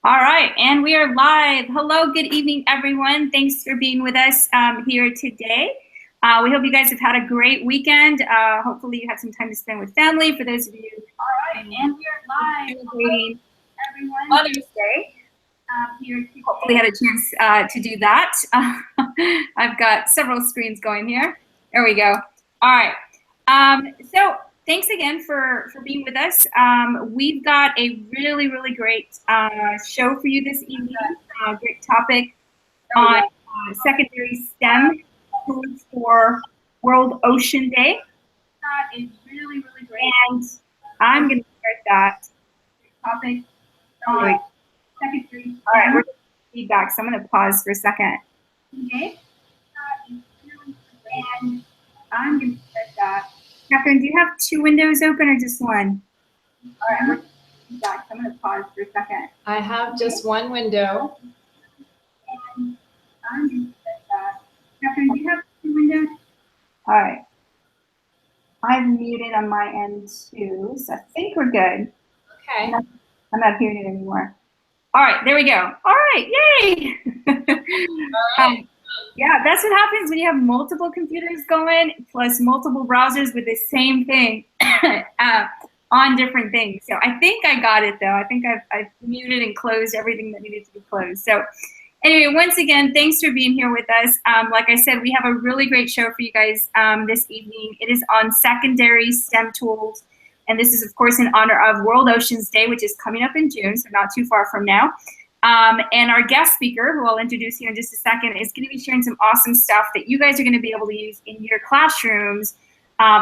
All right, and we are live. Hello, good evening, everyone. Thanks for being with us here today. We hope you guys have had a great weekend. Hopefully you had some time to spend with family. For those of you, all right, and we are live celebrating everyone Mother's Day. Here today. Hopefully had a chance to do that. I've got several screens going here. There we go. All right. So thanks again for being with us. We've got a really great show for you this evening. Great topic on secondary STEM tools for World Ocean Day. That is really great. And I'm going to start that topic on secondary. All right, we're getting feedback, so I'm going to pause for a second. Okay. That is really great. And I'm going to start that. Catherine, do you have two windows open or just one? All right, we're back. I'm going to pause for a second. I have just one window. And I'm going to set that. Catherine, do you have two windows? All right. I've muted on my end too, so I think we're good. Okay. I'm not hearing it anymore. All right, there we go. All right, yay! All right. Yeah, that's what happens when you have multiple computers going plus multiple browsers with the same thing on different things. So I think I got it though. I think I've muted and closed everything that needed to be closed. So anyway, once again, thanks for being here with us. Like I said, we have a really great show for you guys this evening. It is on secondary STEM tools. And this is, of course, in honor of World Oceans Day, which is coming up in June, so not too far from now. And our guest speaker, who I'll introduce you in just a second, is going to be sharing some awesome stuff that you guys are going to be able to use in your classrooms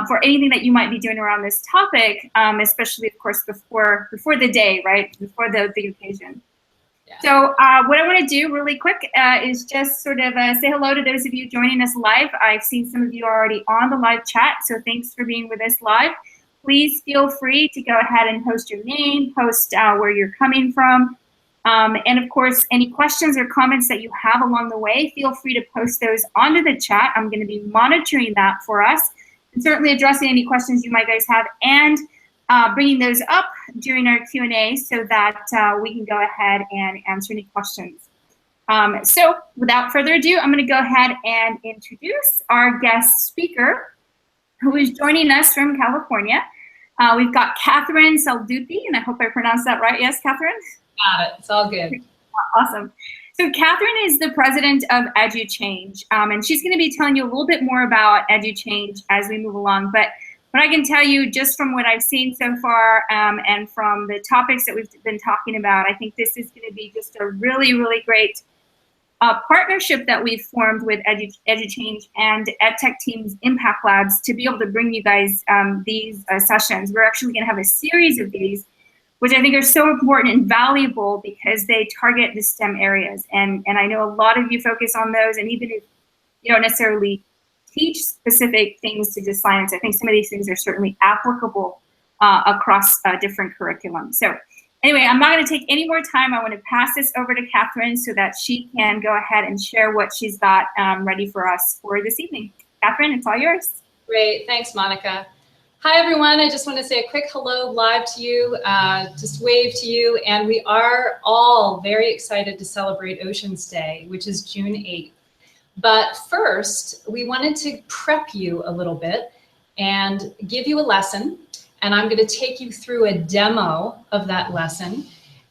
for anything that you might be doing around this topic, especially, of course, before the day, right, before the occasion. Yeah. So what I want to do really quick is just sort of say hello to those of you joining us live. I've seen some of you already on the live chat, so thanks for being with us live. Please feel free to go ahead and post your name, post where you're coming from. And of course, any questions or comments that you have along the way, feel free to post those onto the chat. I'm going to be monitoring that for us and certainly addressing any questions you might guys have and bringing those up during our Q&A so that we can go ahead and answer any questions. So without further ado, I'm going to go ahead and introduce our guest speaker who is joining us from California. We've got Catherine Saldutti, and I hope I pronounced that right. Yes, Catherine? Got it. It's all good. Awesome. So Catherine is the president of EduChange, and she's going to be telling you a little bit more about EduChange as we move along. But what I can tell you, just from what I've seen so far and from the topics that we've been talking about, I think this is going to be just a really great partnership that we've formed with EduChange and EdTechTeam's Impact Labs to be able to bring you guys these sessions. We're actually going to have a series of these, which I think are so important and valuable because they target the STEM areas. And I know a lot of you focus on those, and even if you don't necessarily teach specific things to just science, I think some of these things are certainly applicable across different curriculums. So anyway, I'm not going to take any more time. I want to pass this over to Catherine so that she can go ahead and share what she's got ready for us for this evening. Catherine, it's all yours. Great. Thanks, Monica. Hi, everyone. I just want to say a quick hello live to you, just wave to you. And we are all very excited to celebrate Oceans Day, which is June 8th. But first, we wanted to prep you a little bit and give you a lesson. And I'm going to take you through a demo of that lesson.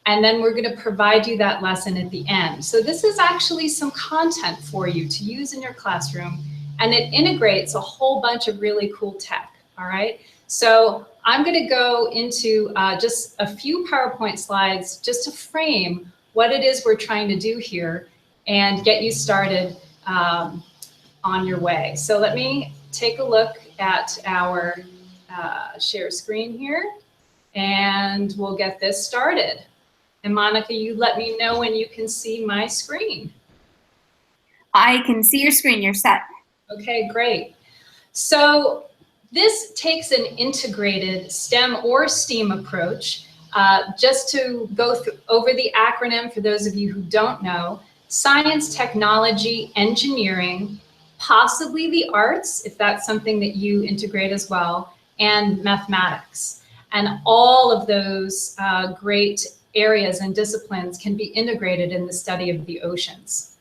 And then we're going to provide you that lesson at the end. So this is actually some content for you to use in your classroom. And it integrates a whole bunch of really cool tech. All right, so I'm going to go into just a few PowerPoint slides just to frame what it is we're trying to do here and get you started on your way. So let me take a look at our share screen here, and we'll get this started. And Monica, you let me know when you can see my screen. I can see your screen. You're set. Okay, great. So this takes an integrated STEM or STEAM approach. Just to go over the acronym for those of you who don't know: science, technology, engineering, possibly the arts, if that's something that you integrate as well, and mathematics. And all of those great areas and disciplines can be integrated in the study of the oceans.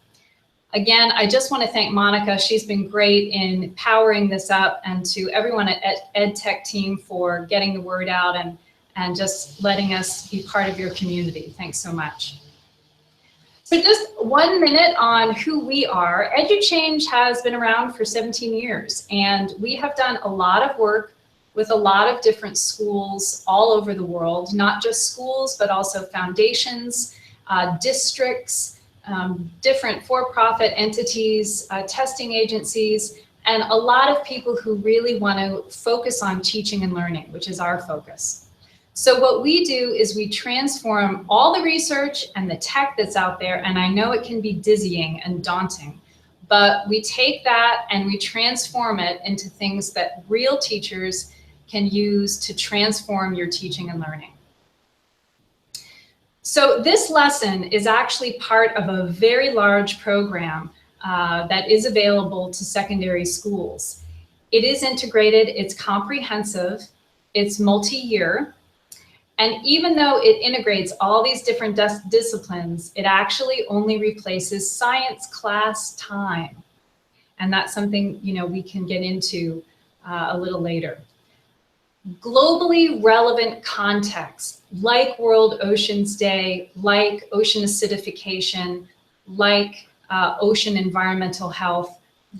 Again, I just want to thank Monica. She's been great in powering this up, and to everyone at EdTechTeam for getting the word out and just letting us be part of your community. Thanks so much. So just 1 minute on who we are. EduChange has been around for 17 years, and we have done a lot of work with a lot of different schools all over the world, not just schools, but also foundations, districts, different for-profit entities, testing agencies, and a lot of people who really want to focus on teaching and learning, which is our focus. So what we do is we transform all the research and the tech that's out there, and I know it can be dizzying and daunting, but we take that and we transform it into things that real teachers can use to transform your teaching and learning. So this lesson is actually part of a very large program that is available to secondary schools. It is integrated, it's comprehensive, it's multi-year, and even though it integrates all these different disciplines, it actually only replaces science class time. And that's something, you know, we can get into a little later. Globally relevant contexts like World Oceans Day, like ocean acidification, like ocean environmental health,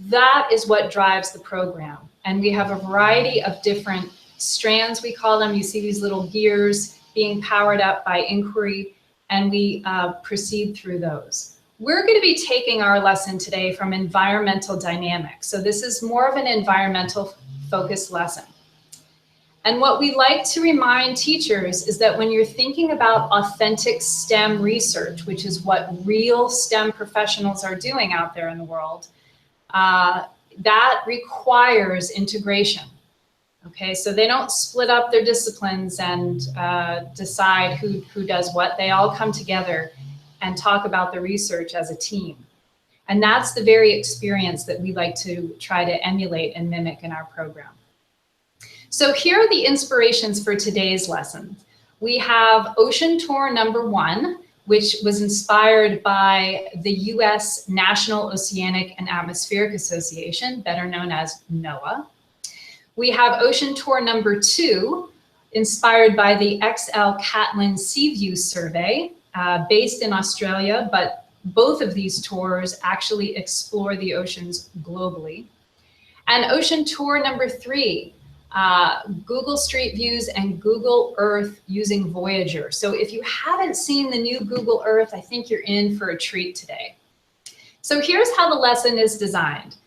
that is what drives the program. And we have a variety of different strands, we call them. You see these little gears being powered up by inquiry, and we proceed through those. We're going to be taking our lesson today from environmental dynamics. So this is more of an environmental focused lesson. And what we like to remind teachers is that when you're thinking about authentic STEM research, which is what real STEM professionals are doing out there in the world, that requires integration. Okay, so they don't split up their disciplines and decide who does what. They all come together and talk about the research as a team. And that's the very experience that we like to try to emulate and mimic in our program. So here are the inspirations for today's lesson. We have Ocean Tour #1, which was inspired by the US National Oceanic and Atmospheric Association, better known as NOAA. We have Ocean Tour #2, inspired by the XL Catlin Sea View Survey, based in Australia, but both of these tours actually explore the oceans globally. And Ocean Tour #3, Google Street Views and Google Earth using Voyager. So if you haven't seen the new Google Earth, I think you're in for a treat today. So here's how the lesson is designed.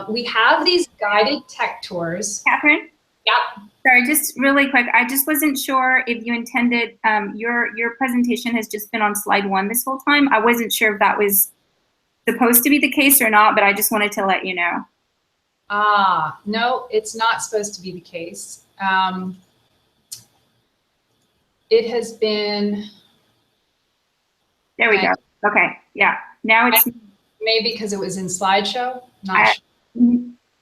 We have these guided tech tours. Catherine? Yep. Sorry, just really quick. I just wasn't sure if you intended, your presentation has just been on slide 1 this whole time. I wasn't sure if that was supposed to be the case or not, but I just wanted to let you know. No, it's not supposed to be the case. It has been. There we go. Okay, yeah. Now it's. Maybe because it was in slideshow? Not sure.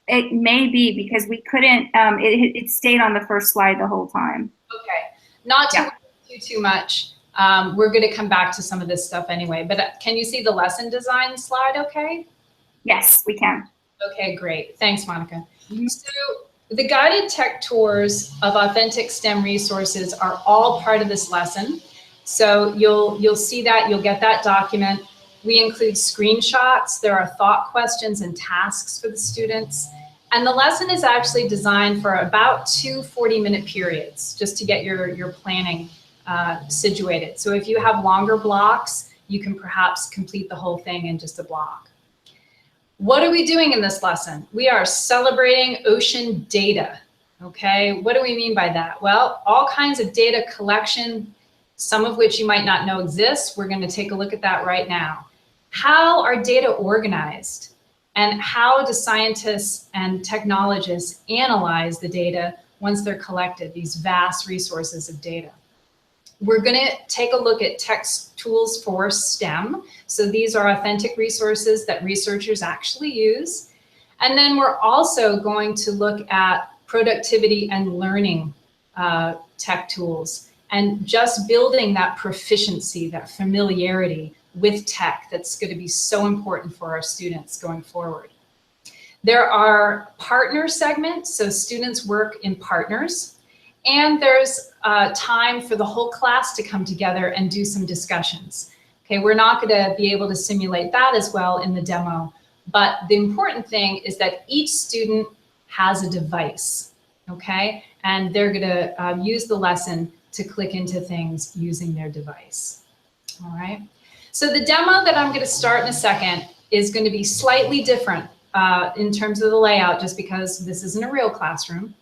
It may be because we couldn't, it stayed on the first slide the whole time. Okay, not to worry too much. We're going to come back to some of this stuff anyway, but can you see the lesson design slide okay? Yes, we can. Okay, great. Thanks, Monica. So the guided tech tours of authentic STEM resources are all part of this lesson. So you'll see that, you'll get that document. We include screenshots. There are thought questions and tasks for the students. And the lesson is actually designed for about 2 40-minute periods, just to get your planning situated. So if you have longer blocks, you can perhaps complete the whole thing in just a block. What are we doing in this lesson? We are celebrating ocean data, okay? What do we mean by that? Well, all kinds of data collection, some of which you might not know exists. We're going to take a look at that right now. How are data organized? And how do scientists and technologists analyze the data once they're collected, these vast resources of data? We're going to take a look at tech tools for STEM. So these are authentic resources that researchers actually use. And then we're also going to look at productivity and learning tech tools and just building that proficiency, that familiarity with tech that's going to be so important for our students going forward. There are partner segments, so students work in partners, and there's time for the whole class to come together and do some discussions. Okay, we're not going to be able to simulate that as well in the demo, but the important thing is that each student has a device, okay? And they're going to use the lesson to click into things using their device, all right? So the demo that I'm going to start in a second is going to be slightly different in terms of the layout, just because this isn't a real classroom.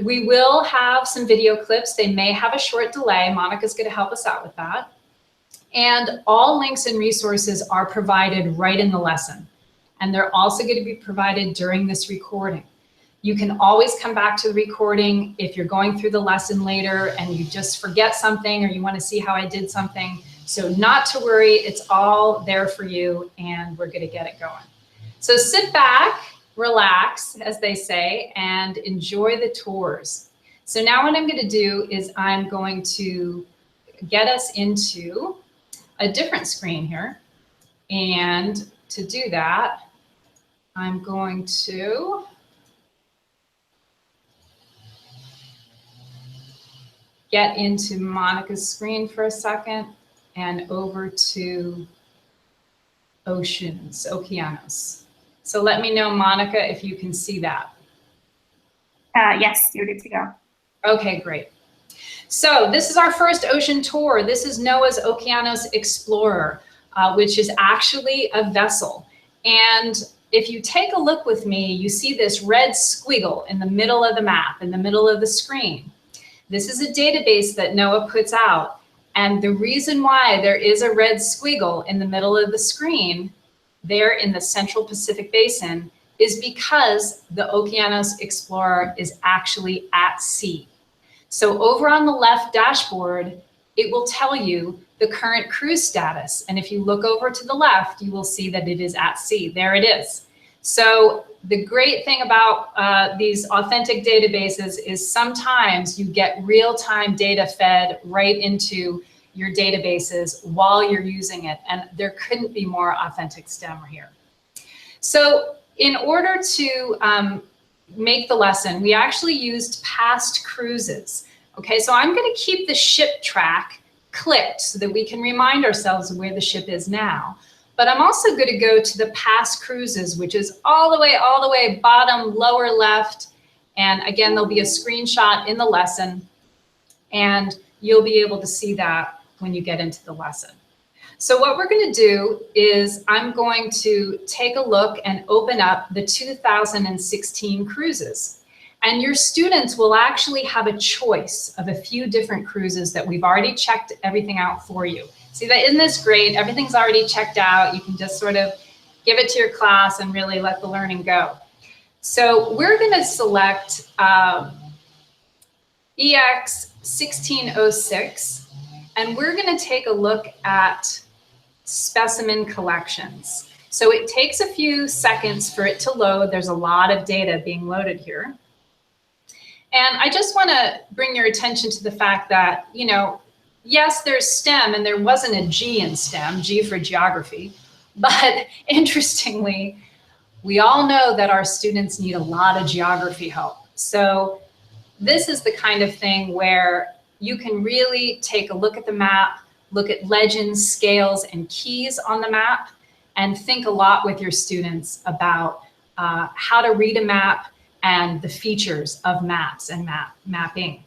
We will have some video clips. They may have a short delay. Monica's going to help us out with that. And all links and resources are provided right in the lesson. And they're also going to be provided during this recording. You can always come back to the recording if you're going through the lesson later and you just forget something or you want to see how I did something. So not to worry, it's all there for you and we're going to get it going. So sit back, relax, as they say, and enjoy the tours. So now what I'm going to do is I'm going to get us into a different screen here. And to do that, I'm going to get into Monica's screen for a second and over to Oceans, Okeanos. So let me know, Monica, if you can see that. Yes, you're good to go. Okay, great. So this is our first ocean tour. This is NOAA's Okeanos Explorer, which is actually a vessel. And if you take a look with me, you see this red squiggle in the middle of the map, in the middle of the screen. This is a database that NOAA puts out. And the reason why there is a red squiggle in the middle of the screen there in the Central Pacific Basin is because the Okeanos Explorer is actually at sea. So over on the left dashboard, it will tell you the current cruise status. And if you look over to the left, you will see that it is at sea. There it is. So the great thing about these authentic databases is sometimes you get real-time data fed right into your databases while you're using it. And there couldn't be more authentic STEM here. So in order to make the lesson, we actually used past cruises. Okay, so I'm going to keep the ship track clicked so that we can remind ourselves of where the ship is now. But I'm also going to go to the past cruises, which is all the way bottom, lower left. And again, there'll be a screenshot in the lesson, and you'll be able to see that when you get into the lesson. So what we're going to do is I'm going to take a look and open up the 2016 cruises. And your students will actually have a choice of a few different cruises that we've already checked everything out for you. See that? Isn't this great? Everything's already checked out. You can just sort of give it to your class and really let the learning go. So we're going to select EX 1606. And we're going to take a look at specimen collections. So it takes a few seconds for it to load. There's a lot of data being loaded here. And I just want to bring your attention to the fact that, you know, yes, there's STEM, and there wasn't a G in STEM, G for geography. But interestingly, we all know that our students need a lot of geography help. So this is the kind of thing where you can really take a look at the map, look at legends, scales, and keys on the map, and think a lot with your students about how to read a map and the features of maps and mapping.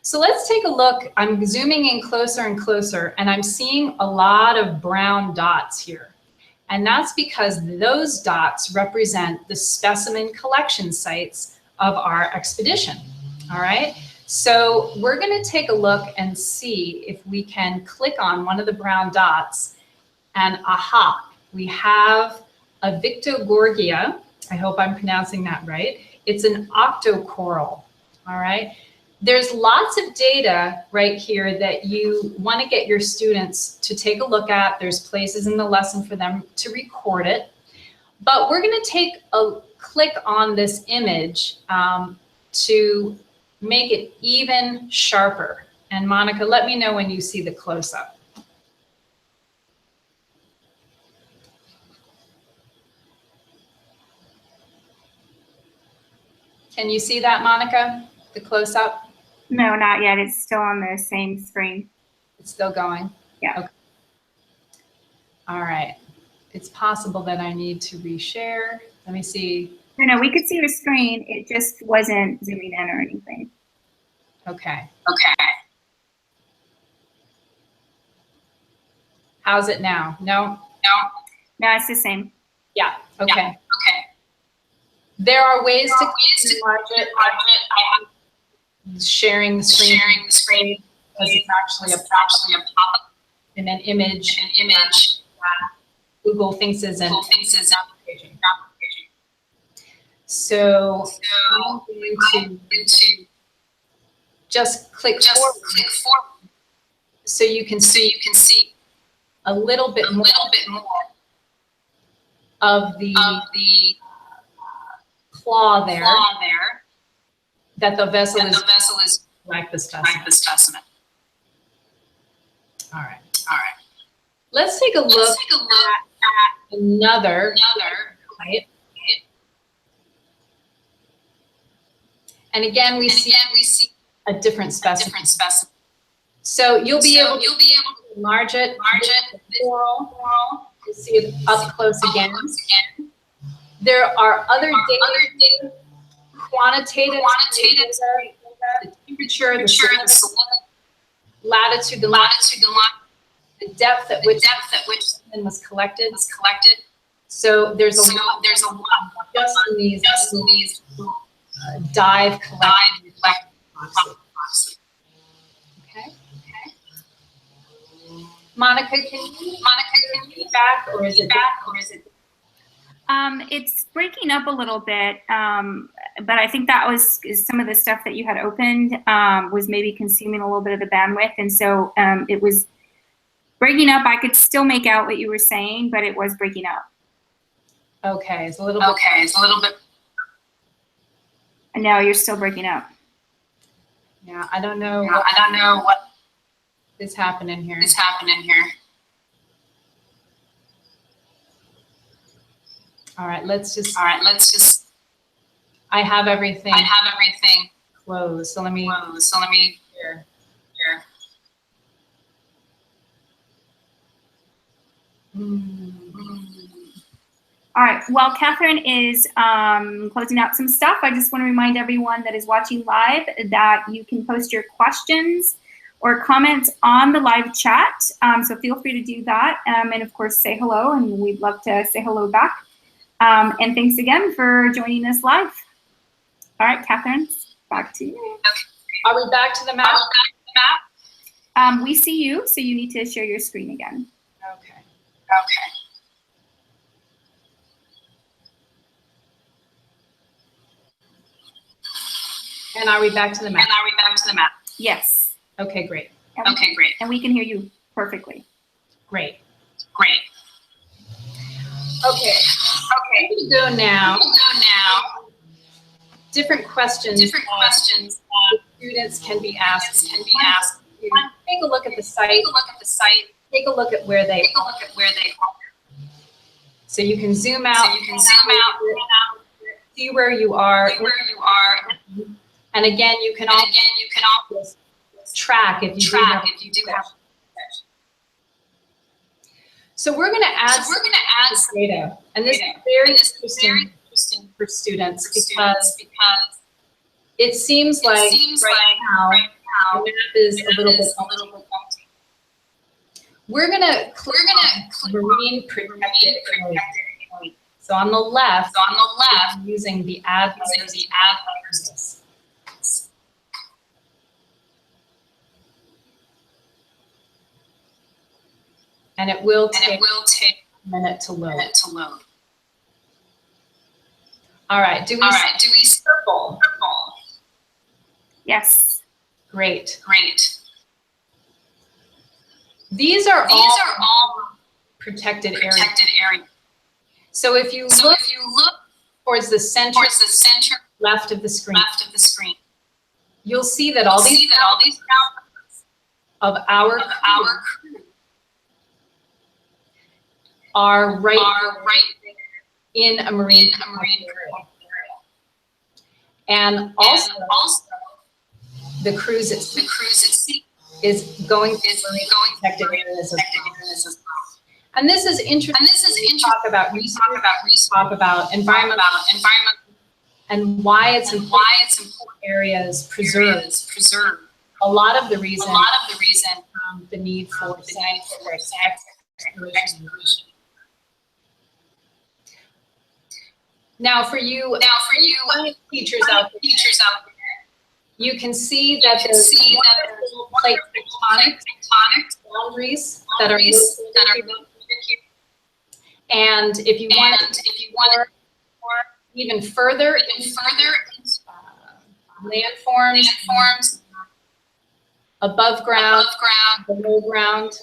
So let's take a look. I'm zooming in closer and closer, and I'm seeing a lot of brown dots here. And that's because those dots represent the specimen collection sites of our expedition, all right? So we're going to take a look and see if we can click on one of the brown dots, and aha, we have a Victogorgia. I hope I'm pronouncing that right. It's an octocoral, all right? There's lots of data right here that you want to get your students to take a look at. There's places in the lesson for them to record it. But we're going to take a click on this image to make it even sharper And Monica, let me know when you see the close-up. Can you see that, Monica, the close-up? No, not yet. It's still on the same screen. It's still going? Yeah. Okay. All right. It's possible that I need to reshare. Let me see. No, we could see your screen. It just wasn't zooming in or anything. Okay. Okay. How's it now? No? No, it's the same. Yeah. Okay. Yeah. Okay. There are ways to enlarge it. Sharing the screen. Sharing the screen because it's actually a pop-up in an image. Google thinks is an application. So I'm going to just click forward so you can see a little bit more of the claw there that the vessel is like the specimen. All right. Let's take a look at another type. And again, we see a different specimen. So you'll be able to enlarge it. You'll see it up close again. There are other data, quantitative data, the temperature, the salinity, latitude, the depth at which specimen was collected. So there's a lot just in these dive collection boxes. Okay. Monica, can you be back, or is it? It's breaking up a little bit, but I think that was some of the stuff that you had opened was maybe consuming a little bit of the bandwidth, and so it was breaking up. I could still make out what you were saying, but it was breaking up. Okay, it's a little bit. No, you're still breaking up. Yeah, I don't know what is happening here. All right, let's just. I have everything closed. So let me. Here. All right, while Catherine is closing out some stuff, I just want to remind everyone that is watching live that you can post your questions or comments on the live chat. So feel free to do that. And of course, say hello, and we'd love to say hello back. And thanks again for joining us live. All right, Catherine, back to you. Are we back to the map? We see you, so you need to share your screen again. Okay. And are we back to the map? Yes. Okay, great. And we can hear you perfectly. Great. Okay. I'm going to go now. Different questions. Students can be asked. Take a look at the site. Take a look at where they are. So you can zoom out. See where you are. And again, you can always track if you do have. So we're going to add data, and this is very interesting for students because it seems like right now the map is a little bit empty. We're going to click on marine protected area. So on the left, using the add layers. And it will take a minute to load. All right, do we circle? Yes. Great. These are all protected areas. So if you look towards the center left of the screen, you'll see that all these of our crew are right in a marine area. And also the cruise at sea is going through protected areas as well. And this is interesting. We talk about research, talk about environment, and why it's important areas preserved. A lot of the reason the need for exploration. Now for you teachers out there, you can see that there's wonderful plate tectonic boundaries that are located here. And if you want more even further landforms, above ground, below ground,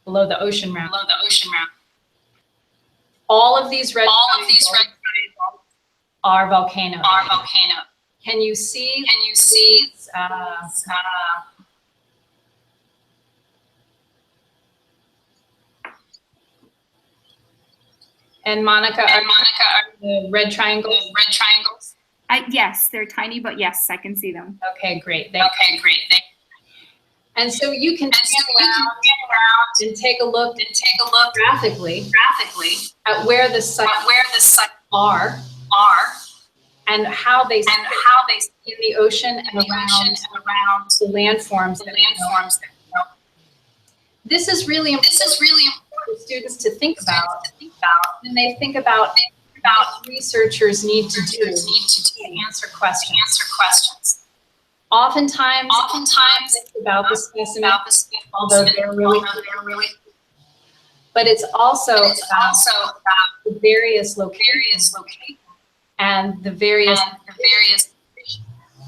below the ocean round. All of these red triangles are volcanoes. Can you see? And Monica, are the red triangles? Yes, they're tiny, but yes, I can see them. Okay, great. And so you can stand around and take a look graphically at where the sites are and how they sit in the ocean and around the landforms. This is really important for students to think about when they think about what researchers need to do to answer questions. Oftentimes about the specimen, although they're really, but it's also about the various locations and the various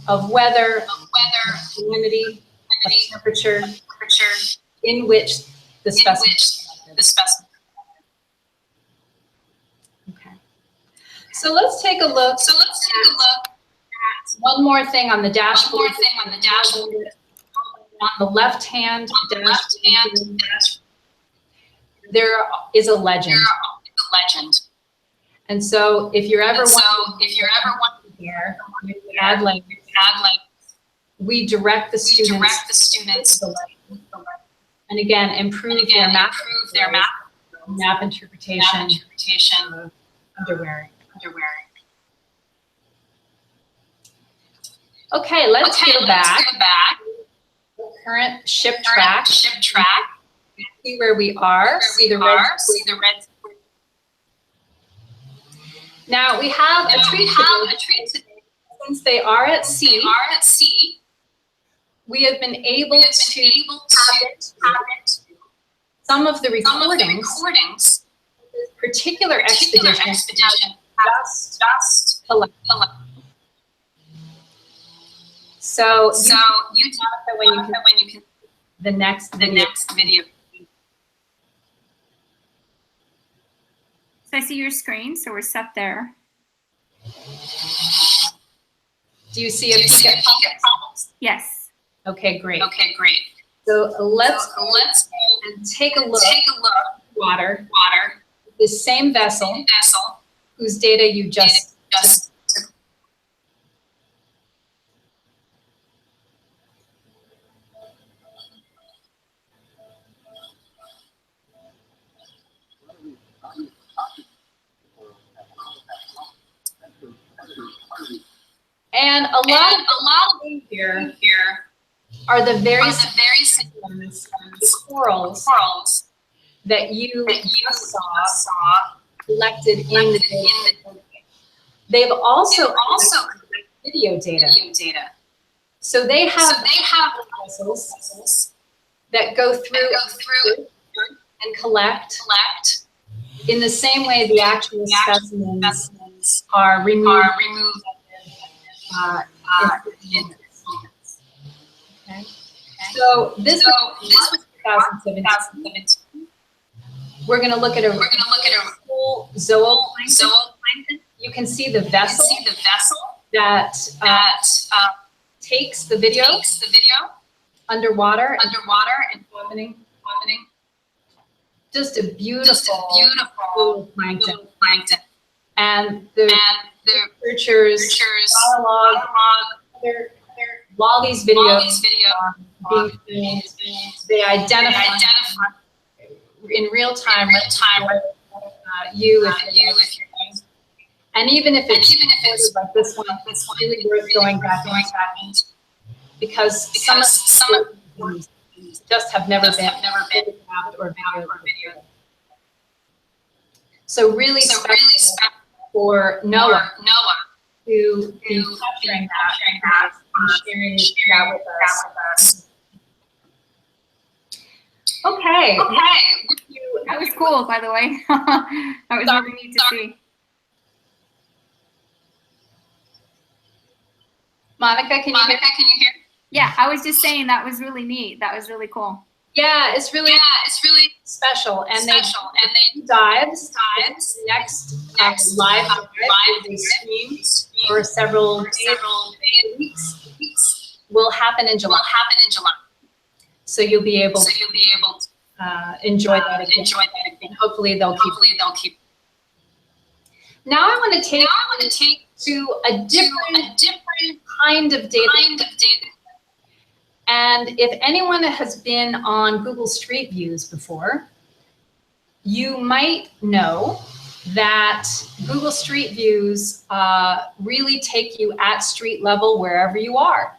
of weather, salinity, of temperature in which the specimen. Okay. So let's take a look. One more thing on the dashboard. On the left-hand dashboard, there is a legend. And so if you're ever wondering here, add language, we direct the students to the legend. And again, improve their map interpretation of underwearing. Okay, let's go back. The current ship track. See where we are. See the red. Now we have a treat today. Since they are at sea, we have been able to habit some of the recordings. This particular expedition just collect. So you tell me when you can the next video. So I see your screen, so we're set there. Do you see a peek at problems? Yes. Okay, great. So let's and take a look at water. The same vessel whose data you just took. And a lot of things here are the various corals that you saw collected in the data. They've also collected video data. So they have vessels that go through and collect in the same way the actual specimens are removed. Okay. So this is 2017. We're going to look at a full zooplankton. You can see the vessel that takes the video. underwater and happening. happening. Just a beautiful, Just a beautiful plankton. And the researchers dialogue while these videos are being filmed, they identify in real time you if you're and even if it's like this one, it's really worth going back into because some of these just have never been photographed or videoed. So really special for NOAA to be capturing that and sharing that with us. Okay. That was cool, by the way. That was really neat to see. Monica, can you hear? Yeah, I was just saying that was really neat. That was really cool. Yeah, it's really special. And they dives next live they stream for several weeks will happen in July. So you'll be able to enjoy that again. And hopefully they'll keep. Now I want to take to a different kind of data. And if anyone has been on Google Street Views before, you might know that Google Street Views really take you at street level wherever you are.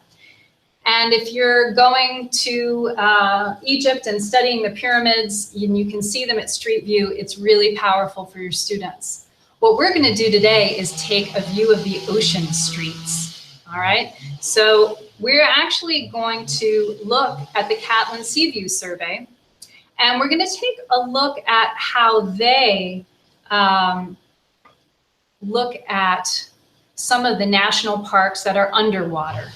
And if you're going to Egypt and studying the pyramids, and you can see them at Street View, it's really powerful for your students. What we're going to do today is take a view of the ocean streets. All right, so we're actually going to look at the Catlin Sea View survey, and we're going to take a look at how they look at some of the national parks that are underwater.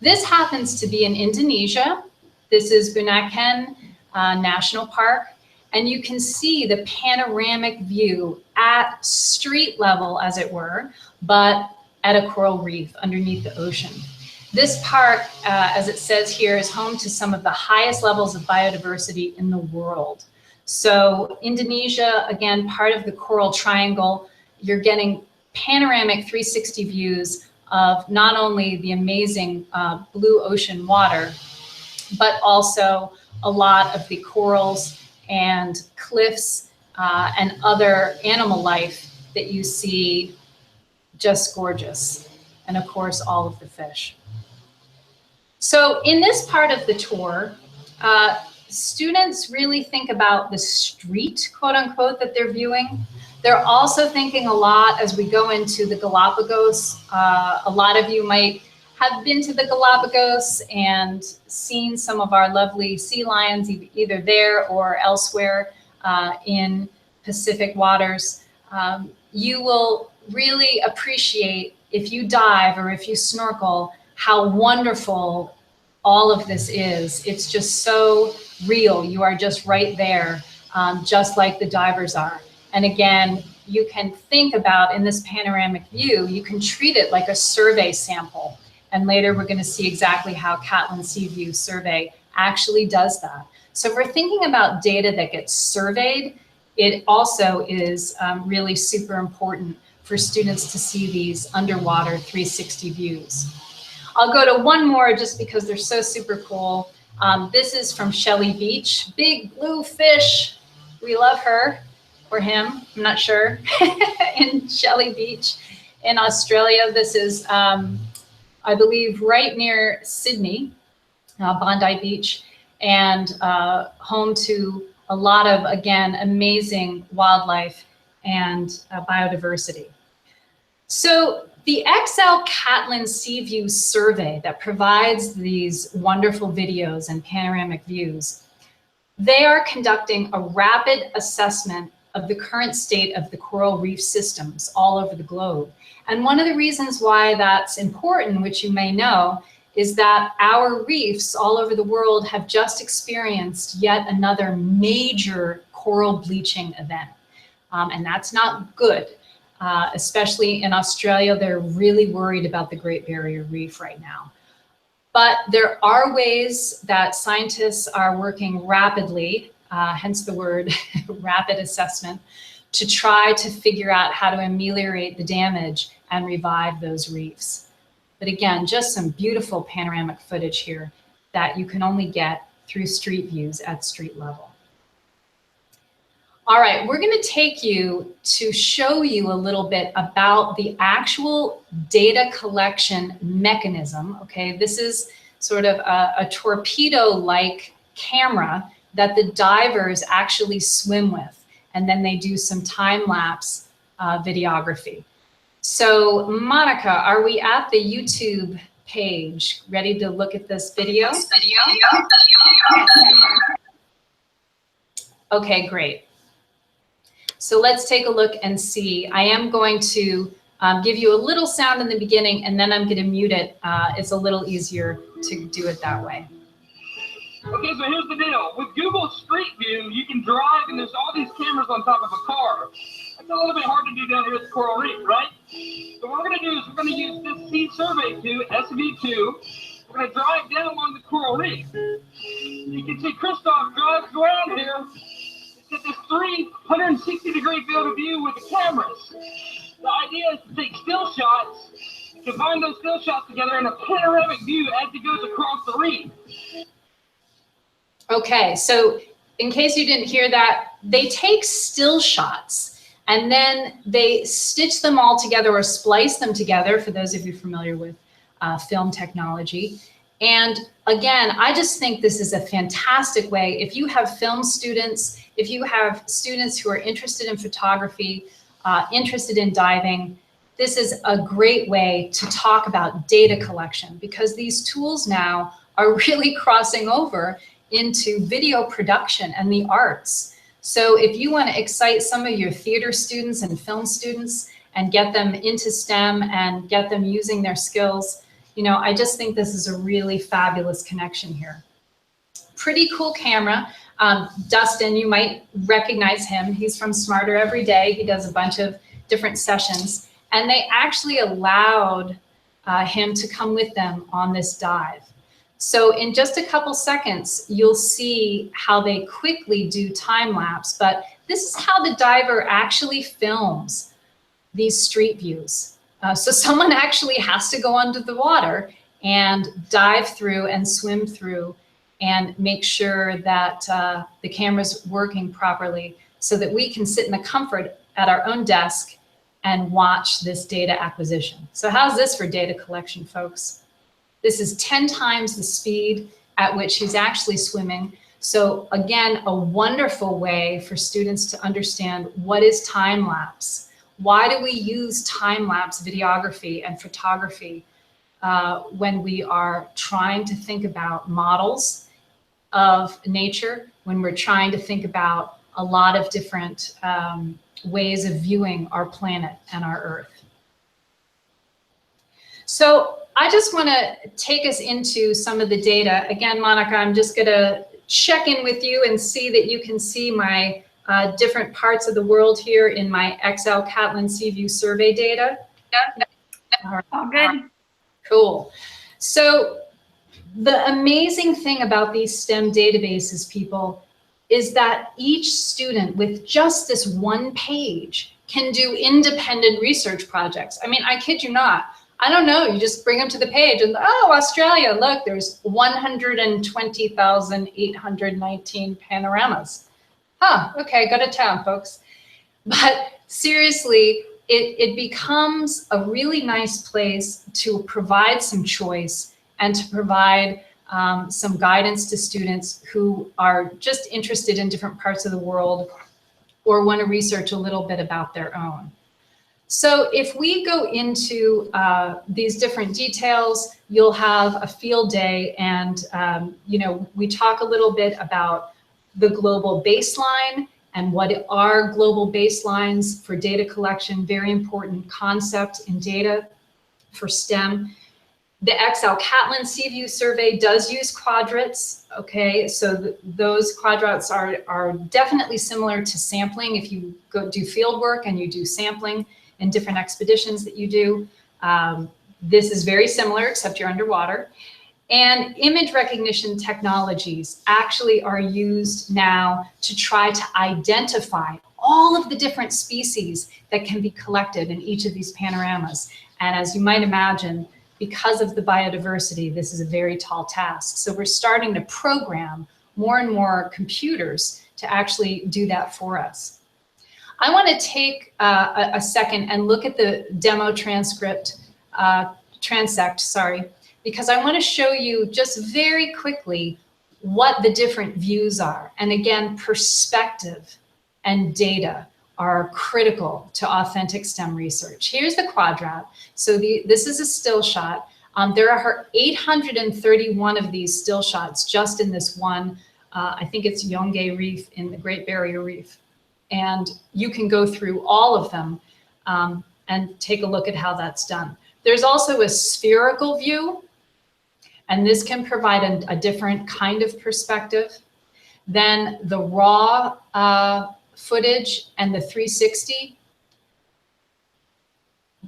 This happens to be in Indonesia. This is Bunaken National Park, and you can see the panoramic view at street level, as it were, but at a coral reef underneath the ocean. This park, as it says here, is home to some of the highest levels of biodiversity in the world. So Indonesia, again, part of the Coral Triangle, you're getting panoramic 360 views of not only the amazing blue ocean water, but also a lot of the corals and cliffs and other animal life that you see. Just gorgeous. And of course, all of the fish. So in this part of the tour, students really think about the street, quote unquote, that they're viewing. They're also thinking a lot as we go into the Galapagos. A lot of you might have been to the Galapagos and seen some of our lovely sea lions, either there or elsewhere in Pacific waters. You will really appreciate, if you dive or if you snorkel, how wonderful all of this is. It's just so real. You are just right there, just like the divers are. And again, you can think about in this panoramic view, you can treat it like a survey sample. And later we're going to see exactly how Catlin Sea View survey actually does that. So if we're thinking about data that gets surveyed, it also is really super important for students to see these underwater 360 views. I'll go to one more just because they're so super cool. This is from Shelley Beach, big blue fish. We love her, or him, I'm not sure, in Shelley Beach in Australia. This is, I believe, right near Sydney, Bondi Beach, and home to a lot of, again, amazing wildlife and biodiversity. So the XL Catlin Sea View survey that provides these wonderful videos and panoramic views, they are conducting a rapid assessment of the current state of the coral reef systems all over the globe. And one of the reasons why that's important, which you may know, is that our reefs all over the world have just experienced yet another major coral bleaching event. And that's not good. Especially in Australia, they're really worried about the Great Barrier Reef right now. But there are ways that scientists are working rapidly, hence the word rapid assessment, to try to figure out how to ameliorate the damage and revive those reefs. But again, just some beautiful panoramic footage here that you can only get through street views at street level. All right, we're going to take you to show you a little bit about the actual data collection mechanism. Okay, this is sort of a torpedo-like camera that the divers actually swim with, and then they do some time-lapse videography. So, Monica, are we at the YouTube page, ready to look at this video? Okay, great. So let's take a look and see. I am going to give you a little sound in the beginning, and then I'm going to mute it. It's a little easier to do it that way. Okay, so here's the deal. With Google Street View, you can drive, and there's all these cameras on top of a car. It's a little bit hard to do down here at the Coral Reef, right? So what we're going to do is we're going to use this Sea Survey 2, SV2. We're going to drive down along the Coral Reef. You can see Christoph drives around here. It's got this 360-degree field of view with the cameras. The idea is to take still shots, combine those still shots together in a panoramic view as it goes across the reef. Okay, so in case you didn't hear that, they take still shots and then they stitch them all together or splice them together, for those of you familiar with film technology. And again, I just think this is a fantastic way. If you have film students, if you have students who are interested in photography, interested in diving, this is a great way to talk about data collection, because these tools now are really crossing over into video production and the arts. So if you want to excite some of your theater students and film students and get them into STEM and get them using their skills, you know, I just think this is a really fabulous connection here. Pretty cool camera. Dustin, you might recognize him. He's from Smarter Every Day. He does a bunch of different sessions, and they actually allowed him to come with them on this dive. So in just a couple seconds, you'll see how they quickly do time lapse, but this is how the diver actually films these street views. So someone actually has to go under the water and dive through and swim through and make sure that the camera's working properly so that we can sit in the comfort at our own desk and watch this data acquisition. So how's this for data collection, folks? This is 10 times the speed at which he's actually swimming. So again, a wonderful way for students to understand what is time lapse. Why do we use time lapse videography and photography when we are trying to think about models of nature, when we're trying to think about a lot of different ways of viewing our planet and our Earth? So I just want to take us into some of the data. Again, Monica, I'm just going to check in with you and see that you can see my different parts of the world here in my XL Catlin Sea View survey data. All good. Cool. So the amazing thing about these STEM databases, people, is that each student with just this one page can do independent research projects. I mean, I kid you not. I don't know, you just bring them to the page and, oh, Australia, look, there's 120,819 panoramas. Huh, okay, go to town, folks. But seriously, it becomes a really nice place to provide some choice and to provide some guidance to students who are just interested in different parts of the world or want to research a little bit about their own. So if we go into these different details, you'll have a field day, and you know, we talk a little bit about the global baseline and what are global baselines for data collection, very important concept in data for STEM. The XL Catlin Sea View survey does use quadrats, okay? So those quadrats are definitely similar to sampling. If you go do field work and you do sampling in different expeditions that you do, this is very similar, except you're underwater. And image recognition technologies actually are used now to try to identify all of the different species that can be collected in each of these panoramas. And as you might imagine, because of the biodiversity, this is a very tall task. So we're starting to program more and more computers to actually do that for us. I want to take a second and look at the demo transect, because I want to show you just very quickly what the different views are. And again, perspective and data are critical to authentic STEM research. Here's the quadrat. So this is a still shot. There are 831 of these still shots just in this one, I think it's Yongay Reef in the Great Barrier Reef. And you can go through all of them and take a look at how that's done. There's also a spherical view, and this can provide a different kind of perspective. Then the raw footage and the 360,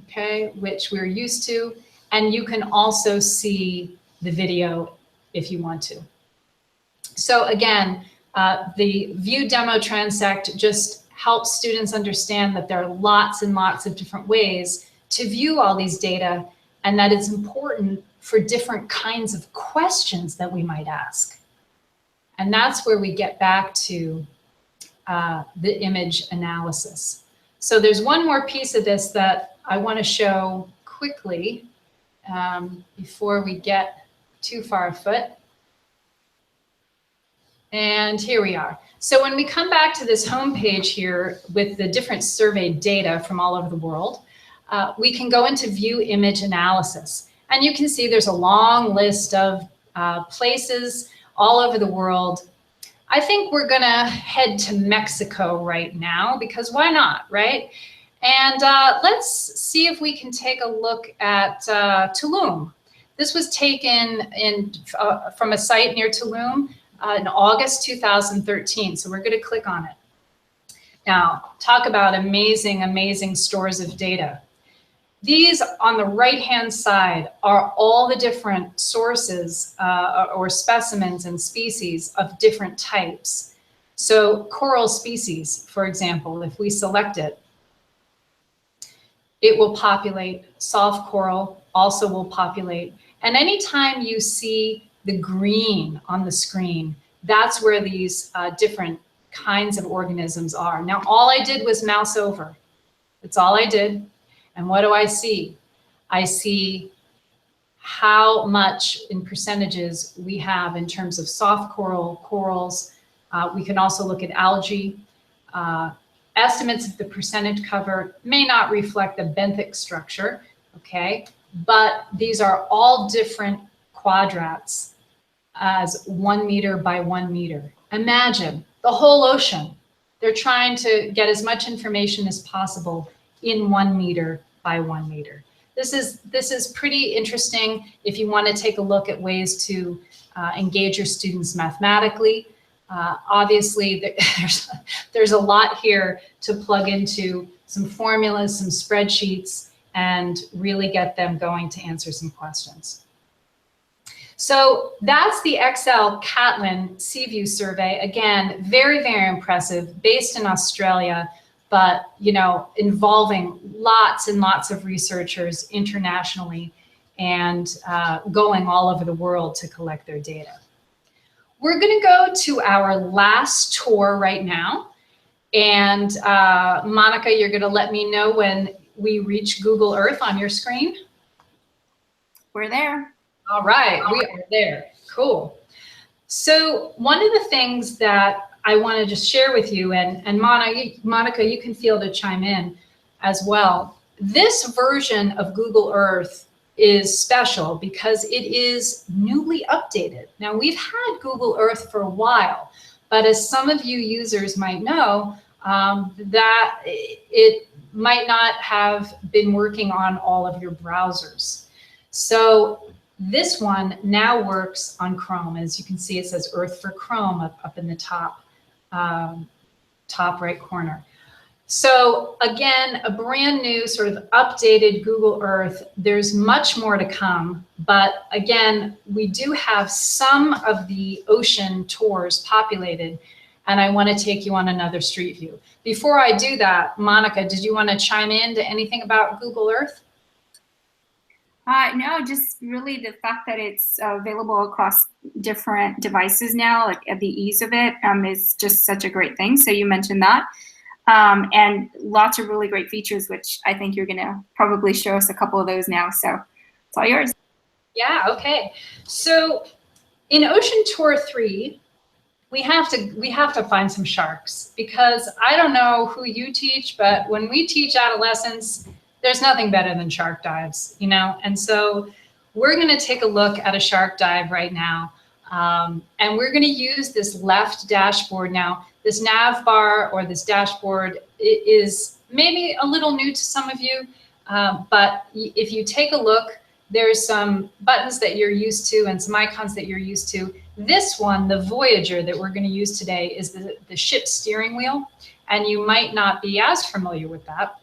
okay, which we're used to. And you can also see the video if you want to. So again, the view demo transect just helps students understand that there are lots and lots of different ways to view all these data, and that it's important for different kinds of questions that we might ask. And that's where we get back to the image analysis. So there's one more piece of this that I want to show quickly before we get too far afoot. And here we are. So when we come back to this homepage here with the different surveyed data from all over the world, we can go into view image analysis. And you can see there's a long list of places all over the world. I think we're gonna head to Mexico right now, because why not, right? And let's see if we can take a look at Tulum. This was taken from a site near Tulum in August 2013. So we're gonna click on it. Now, talk about amazing, amazing stores of data. These on the right-hand side are all the different sources or specimens and species of different types. So coral species, for example, if we select it, it will populate. Soft coral also will populate. And anytime you see the green on the screen, that's where these different kinds of organisms are. Now, all I did was mouse over. That's all I did. And what do I see? I see how much in percentages we have in terms of soft coral, corals. We can also look at algae. Estimates of the percentage cover may not reflect the benthic structure, okay? But these are all different quadrats as 1 meter by 1 meter. Imagine the whole ocean. They're trying to get as much information as possible in 1 meter by 1 meter. This is pretty interesting if you want to take a look at ways to engage your students mathematically. Obviously, there's a lot here to plug into, some formulas, some spreadsheets, and really get them going to answer some questions. So that's the XL Catlin Seaview survey. Again, very, very impressive, based in Australia, but involving lots and lots of researchers internationally and going all over the world to collect their data. We're going to go to our last tour right now. And Monica, you're going to let me know when we reach Google Earth on your screen. We're there. All right, we are there. Cool. So one of the things that I want to just share with you, and Monica, you can feel to chime in as well. This version of Google Earth is special because it is newly updated. Now, we've had Google Earth for a while, but as some of you users might know, that it might not have been working on all of your browsers. So this one now works on Chrome. As you can see, it says Earth for Chrome up in the top right corner. So again, a brand new sort of updated Google Earth. There's much more to come, but again, we do have some of the ocean tours populated, and I want to take you on another street view. Before I do that, Monica, did you want to chime in to anything about Google Earth? No, just really the fact that it's available across different devices now, like the ease of it is just such a great thing. So you mentioned that. And lots of really great features, which I think you're going to probably show us a couple of those now. So it's all yours. Yeah, okay. So in Ocean Tour 3, we have to find some sharks, because I don't know who you teach, but when we teach adolescents, there's nothing better than shark dives, you know? And so we're going to take a look at a shark dive right now. And we're going to use this left dashboard now. This nav bar or this dashboard is maybe a little new to some of you, but if you take a look, there's some buttons that you're used to and some icons that you're used to. This one, the Voyager that we're going to use today, is the ship steering wheel, and you might not be as familiar with that.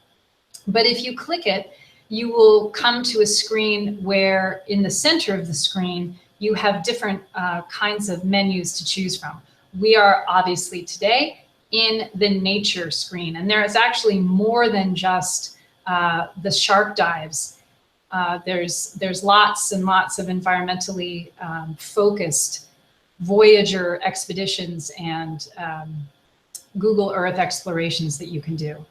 But if you click it, you will come to a screen where in the center of the screen, you have different kinds of menus to choose from. We are obviously today in the nature screen, and there is actually more than just the shark dives. There's lots and lots of environmentally focused Voyager expeditions and Google Earth explorations that you can do.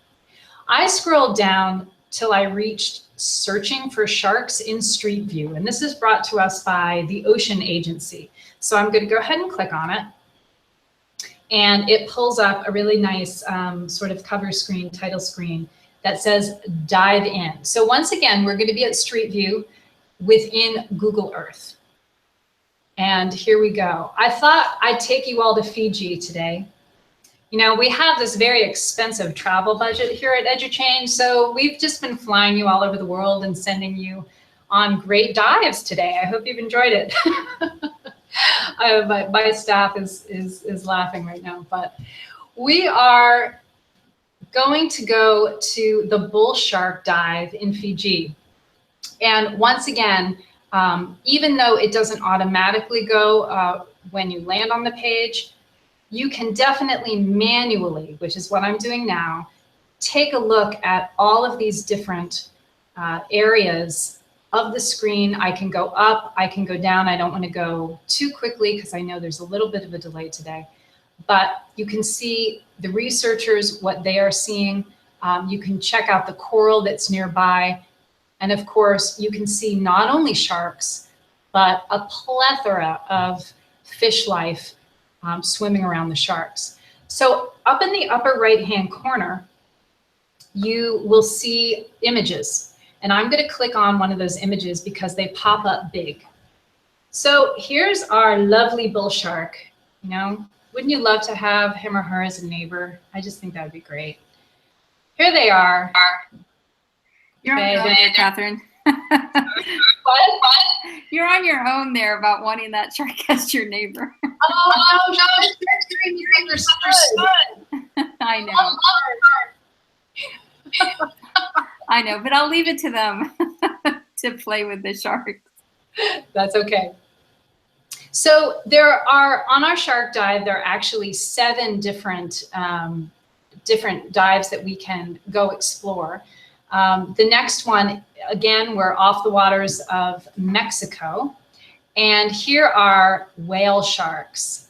I scrolled down till I reached searching for sharks in Street View, and this is brought to us by the Ocean Agency. So I'm going to go ahead and click on it, and it pulls up a really nice sort of cover screen, title screen that says dive in. So once again, we're going to be at Street View within Google Earth. And here we go. I thought I'd take you all to Fiji today. You know, we have this very expensive travel budget here at EduChange, so we've just been flying you all over the world and sending you on great dives today. I hope you've enjoyed it. My staff is laughing right now, but we are going to go to the bull shark dive in Fiji. And once again, even though it doesn't automatically go when you land on the page, you can definitely manually, which is what I'm doing now, take a look at all of these different areas of the screen. I can go up, I can go down. I don't want to go too quickly because I know there's a little bit of a delay today. But you can see the researchers, what they are seeing. You can check out the coral that's nearby. And of course, you can see not only sharks, but a plethora of fish life swimming around the sharks. So up in the upper right-hand corner, you will see images. And I'm going to click on one of those images because they pop up big. So here's our lovely bull shark. You know, wouldn't you love to have him or her as a neighbor? I just think that would be great. Here they are. You're on your own there, Catherine. What? You're on your own there about wanting that shark as your neighbor. Oh, no, they're so I know. I know, but I'll leave it to them to play with the sharks. That's okay. So there are, on our shark dive, there are actually 7 different dives that we can go explore. The next one, again, we're off the waters of Mexico. And here are whale sharks.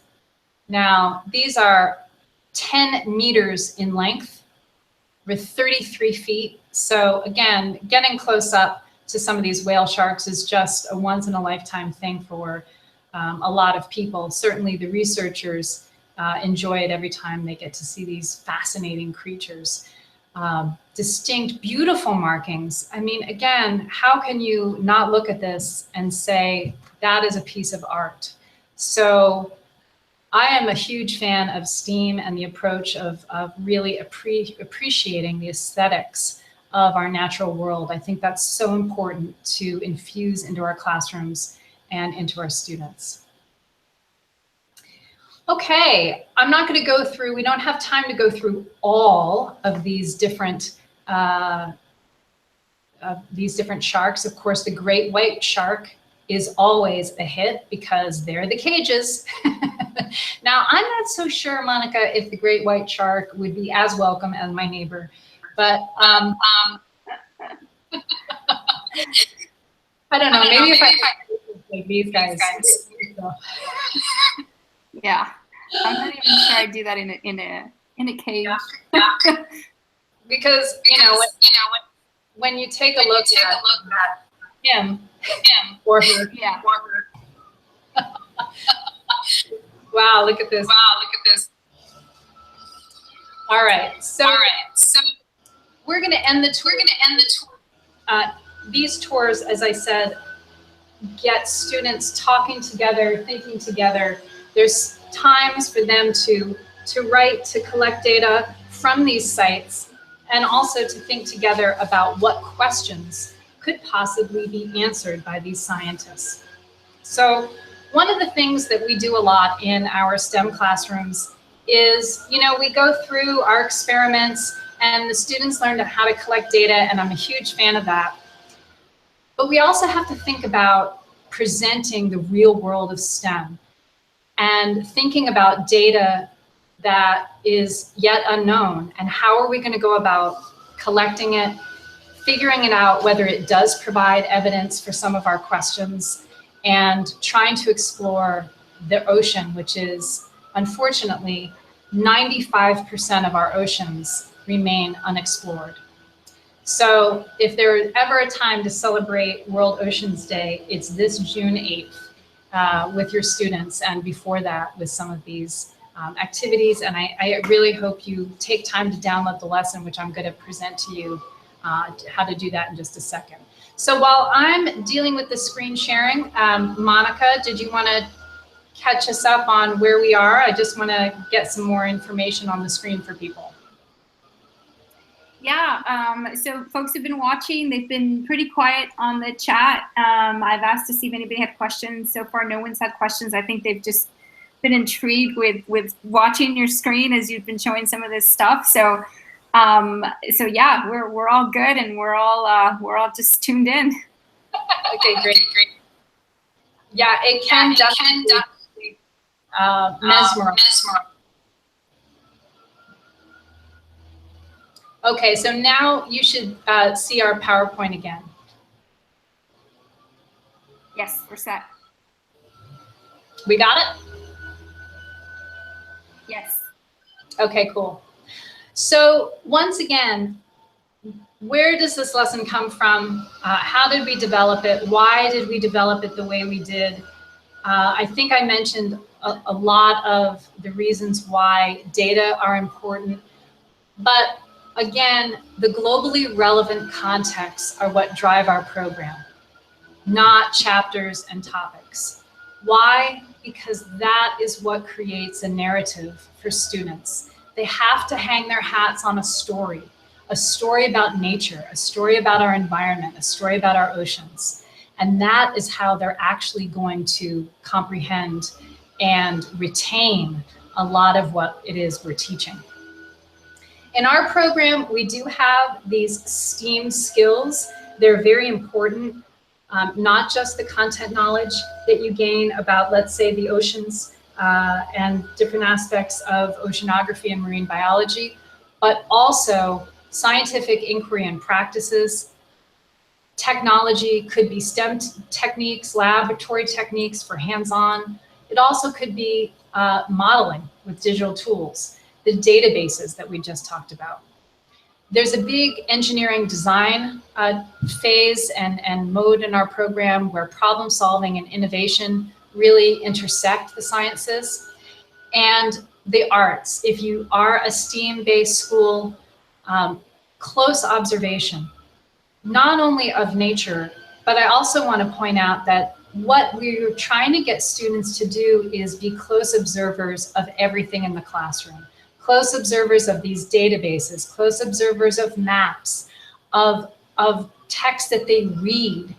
Now, these are 10 meters in length with 33 feet. So again, getting close up to some of these whale sharks is just a once in a lifetime thing for a lot of people. Certainly the researchers enjoy it every time they get to see these fascinating creatures. Distinct, beautiful markings. I mean, again, how can you not look at this and say that is a piece of art? So I am a huge fan of STEAM and the approach of really appreciating the aesthetics of our natural world. I think that's so important to infuse into our classrooms and into our students. Okay, I'm not going to go through, we don't have time to go through all of these different sharks. Of course, the great white shark is always a hit because they're the cages. Now, I'm not so sure, Monica, if the great white shark would be as welcome as my neighbor, but I don't know, maybe if I like these guys. Yeah, I'm not even sure I'd do that in a cage. Yeah. Because when you take a look at him or her, yeah. Wow, look at this. All right, so we're going to end the tour. These tours, as I said, get students talking together, thinking together. There's times for them to write, to collect data from these sites, and also to think together about what questions could possibly be answered by these scientists. So one of the things that we do a lot in our STEM classrooms is, we go through our experiments and the students learn how to collect data, and I'm a huge fan of that. But we also have to think about presenting the real world of STEM and thinking about data that is yet unknown, and how are we going to go about collecting it, figuring it out whether it does provide evidence for some of our questions, and trying to explore the ocean, which is, unfortunately, 95% of our oceans remain unexplored. So if there's ever a time to celebrate World Oceans Day, it's this June 8th with your students, and before that with some of these activities. And I really hope you take time to download the lesson, which I'm going to present to you how to do that in just a second. So while I'm dealing with the screen sharing, Monica, did you want to catch us up on where we are? I just want to get some more information on the screen for people. Yeah, so folks have been watching. They've been pretty quiet on the chat. I've asked to see if anybody had questions. So far, no one's had questions. I think they've just been intrigued with watching your screen as you've been showing some of this stuff. So, so yeah, we're all good, and we're all just tuned in. Okay, great. Yeah, it can definitely mesmerize. Okay, so now you should see our PowerPoint again. Yes, we're set. We got it? Yes. Okay, cool. So once again, where does this lesson come from? How did we develop it? Why did we develop it the way we did? I think I mentioned a lot of the reasons why data are important, but again, the globally relevant contexts are what drive our program, not chapters and topics. Why? Because that is what creates a narrative for students. They have to hang their hats on a story about nature, a story about our environment, a story about our oceans. And that is how they're actually going to comprehend and retain a lot of what it is we're teaching. In our program, we do have these STEAM skills. They're very important, not just the content knowledge that you gain about, let's say, the oceans and different aspects of oceanography and marine biology, but also scientific inquiry and practices. Technology could be STEM techniques, laboratory techniques for hands-on. It also could be modeling with digital tools, the databases that we just talked about. There's a big engineering design phase and mode in our program where problem solving and innovation really intersect the sciences. And the arts. If you are a STEAM-based school, close observation, not only of nature, but I also want to point out that what we're trying to get students to do is be close observers of everything in the classroom. Close observers of these databases, close observers of maps, of text that they read,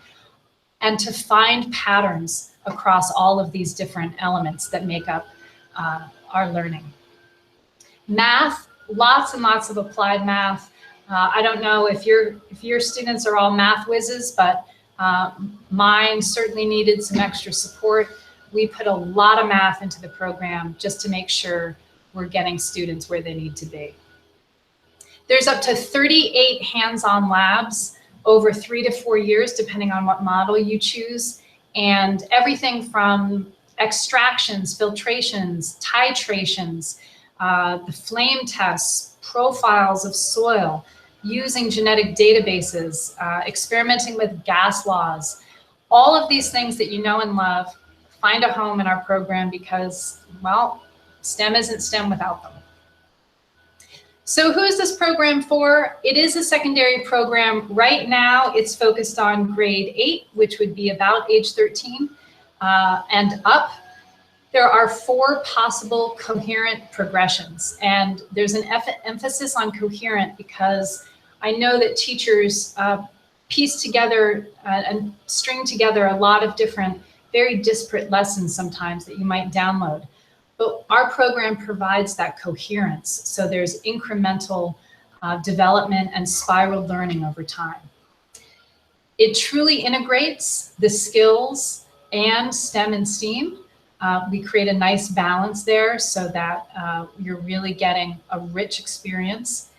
and to find patterns across all of these different elements that make up our learning. Math, lots and lots of applied math. I don't know if your students are all math whizzes, but mine certainly needed some extra support. We put a lot of math into the program just to make sure we're getting students where they need to be. There's up to 38 hands-on labs over 3 to 4 years, depending on what model you choose, and everything from extractions, filtrations, titrations, the flame tests, profiles of soil, using genetic databases, experimenting with gas laws. All of these things that you know and love find a home in our program because, well, STEM isn't STEM without them. So who is this program for? It is a secondary program. Right now, it's focused on grade 8, which would be about age 13 and up. There are 4 possible coherent progressions, and there's an emphasis on coherent because I know that teachers piece together and string together a lot of different, very disparate lessons sometimes that you might download. But our program provides that coherence, so there's incremental development and spiral learning over time. It truly integrates the skills and STEM and STEAM. We create a nice balance there so that you're really getting a rich experience.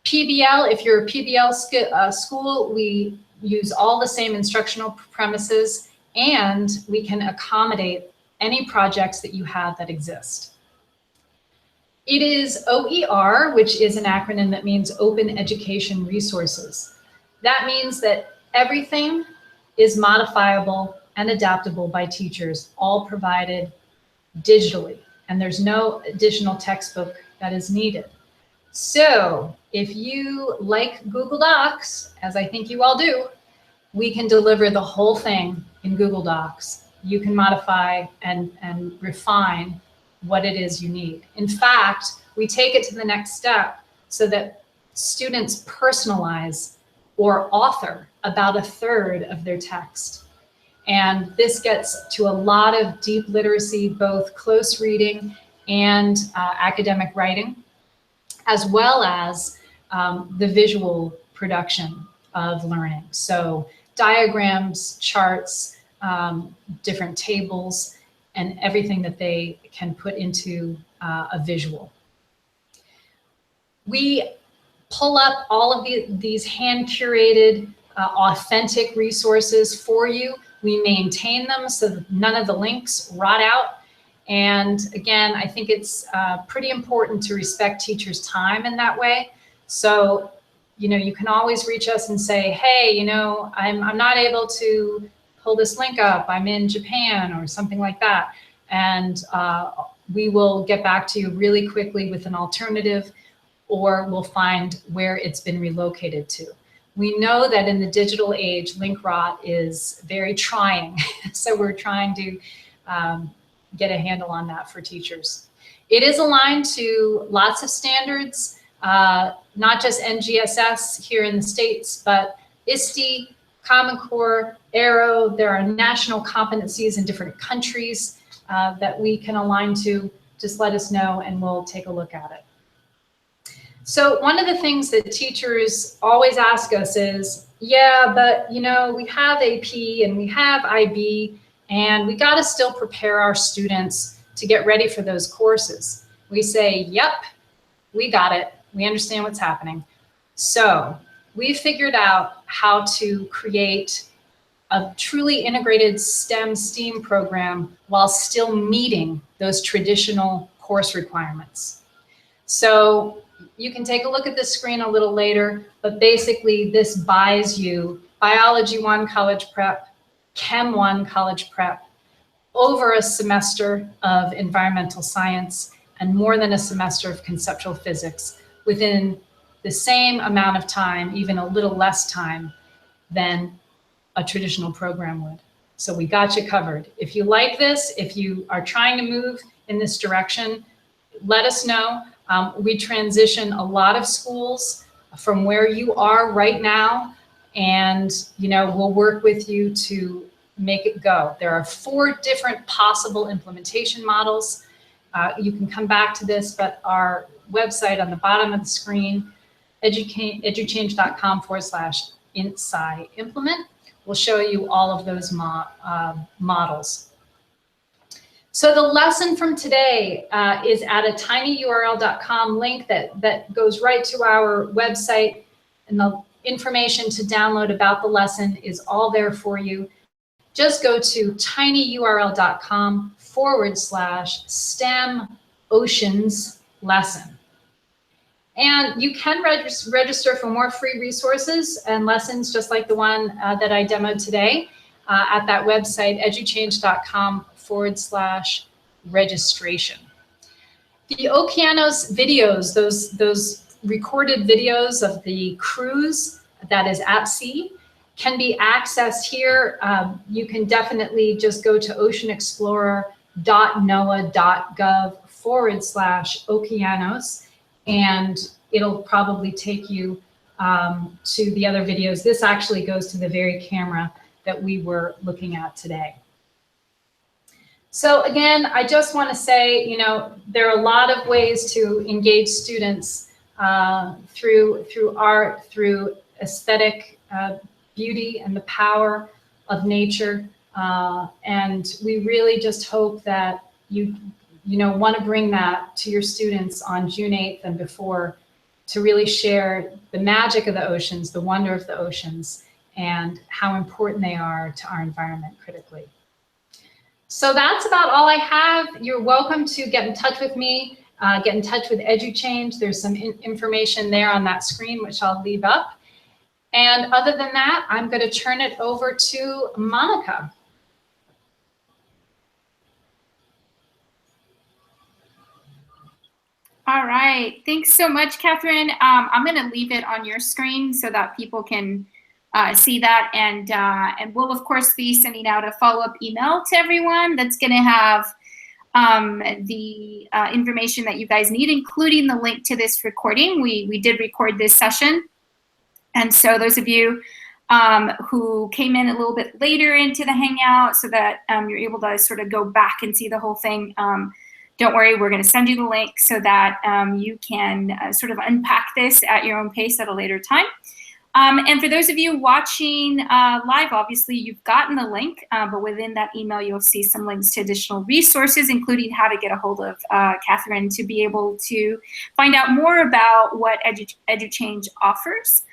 PBL, if you're a PBL school, we use all the same instructional premises, and we can accommodate any projects that you have that exist. It is OER, which is an acronym that means Open Education Resources. That means that everything is modifiable and adaptable by teachers, all provided digitally, and there's no additional textbook that is needed. So if you like Google Docs, as I think you all do, we can deliver the whole thing in Google Docs. You can modify and refine what it is you need. In fact, we take it to the next step so that students personalize or author about 1/3 of their text. And this gets to a lot of deep literacy, both close reading and academic writing, as well as the visual production of learning. So diagrams, charts, different tables, and everything that they can put into a visual. We pull up all of these hand-curated, authentic resources for you. We maintain them so that none of the links rot out. And again, I think it's pretty important to respect teachers' time in that way. So, you know, you can always reach us and say, hey, you know, I'm not able to pull this link up, I'm in Japan or something like that. And we will get back to you really quickly with an alternative, or we'll find where it's been relocated to. We know that in the digital age, link rot is very trying. So we're trying to get a handle on that for teachers. It is aligned to lots of standards, not just NGSS here in the States, but ISTE, Common Core, Aero. There are national competencies in different countries that we can align to. Just let us know and we'll take a look at it. So one of the things that teachers always ask us is, yeah, but you know, we have AP and we have IB, and we got to still prepare our students to get ready for those courses. We say, yep, we got it. We understand what's happening. So we figured out how to create a truly integrated STEM STEAM program while still meeting those traditional course requirements. So you can take a look at this screen a little later, but basically this buys you Biology 1 college prep, Chem 1 college prep, over a semester of environmental science, and more than a semester of conceptual physics within the same amount of time, even a little less time than a traditional program would. So we got you covered. If you like this, if you are trying to move in this direction, let us know. We transition a lot of schools from where you are right now, and you know, we'll work with you to make it go. There are 4 different possible implementation models, You can come back to this, but our website on the bottom of the screen, educhange.com/INSI implement, will show you all of those models. So the lesson from today is at a tinyurl.com link that goes right to our website, and the information to download about the lesson is all there for you. Just go to tinyurl.com/STEM Oceans lesson. And you can register for more free resources and lessons just like the one that I demoed today at that website, educhange.com/registration. The Okeanos videos, those recorded videos of the cruise that is at sea, can be accessed here. You can definitely just go to oceanexplorer.noaa.gov/Okeanos, and it'll probably take you to the other videos. This actually goes to the very camera that we were looking at today. So again, I just want to say, you know, there are a lot of ways to engage students through art, through aesthetic beauty and the power of nature. And we really just hope that you want to bring that to your students on June 8th and before, to really share the magic of the oceans, the wonder of the oceans, and how important they are to our environment critically. So that's about all I have. You're welcome to get in touch with me, get in touch with EduChange. There's some information there on that screen, which I'll leave up. And other than that, I'm going to turn it over to Monica. All right, thanks so much, Catherine. I'm going to leave it on your screen so that people can see that, and we'll of course be sending out a follow-up email to everyone that's going to have the information that you guys need, including the link to this recording. We did record this session, and so those of you who came in a little bit later into the Hangout, so that you're able to sort of go back and see the whole thing, don't worry, we're going to send you the link so that you can sort of unpack this at your own pace at a later time. And for those of you watching live, obviously you've gotten the link, but within that email you'll see some links to additional resources, including how to get a hold of Catherine to be able to find out more about what EduChange offers.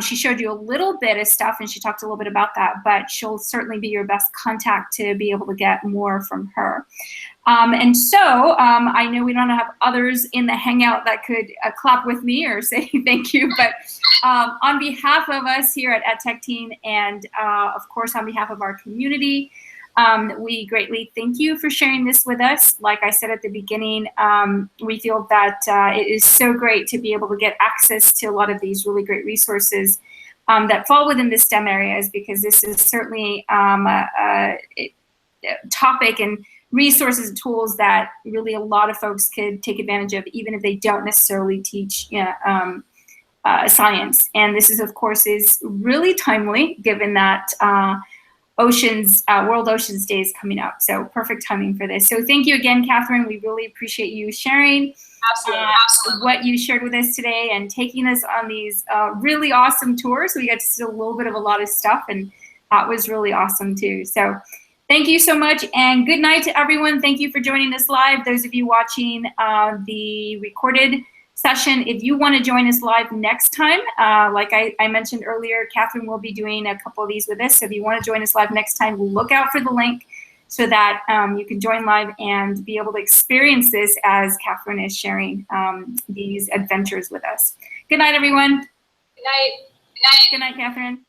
She showed you a little bit of stuff and she talked a little bit about that, but she'll certainly be your best contact to be able to get more from her. And so I know we don't have others in the Hangout that could clap with me or say thank you, but on behalf of us here at EdTechTeam and of course on behalf of our community, we greatly thank you for sharing this with us. Like I said at the beginning, we feel that it is so great to be able to get access to a lot of these really great resources that fall within the STEM areas, because this is certainly a topic and resources and tools that really a lot of folks could take advantage of, even if they don't necessarily teach science. And this is, of course, is really timely given that World Oceans Day is coming up. So perfect timing for this. So thank you again, Catherine. We really appreciate you sharing what you shared with us today and taking us on these really awesome tours. We got to see a little bit of a lot of stuff, and that was really awesome too. So thank you so much, and good night to everyone. Thank you for joining us live. Those of you watching the recorded session, if you want to join us live next time, like I mentioned earlier, Catherine will be doing a couple of these with us. So if you want to join us live next time, look out for the link so that you can join live and be able to experience this as Catherine is sharing these adventures with us. Good night, everyone. Good night. Good night, Catherine.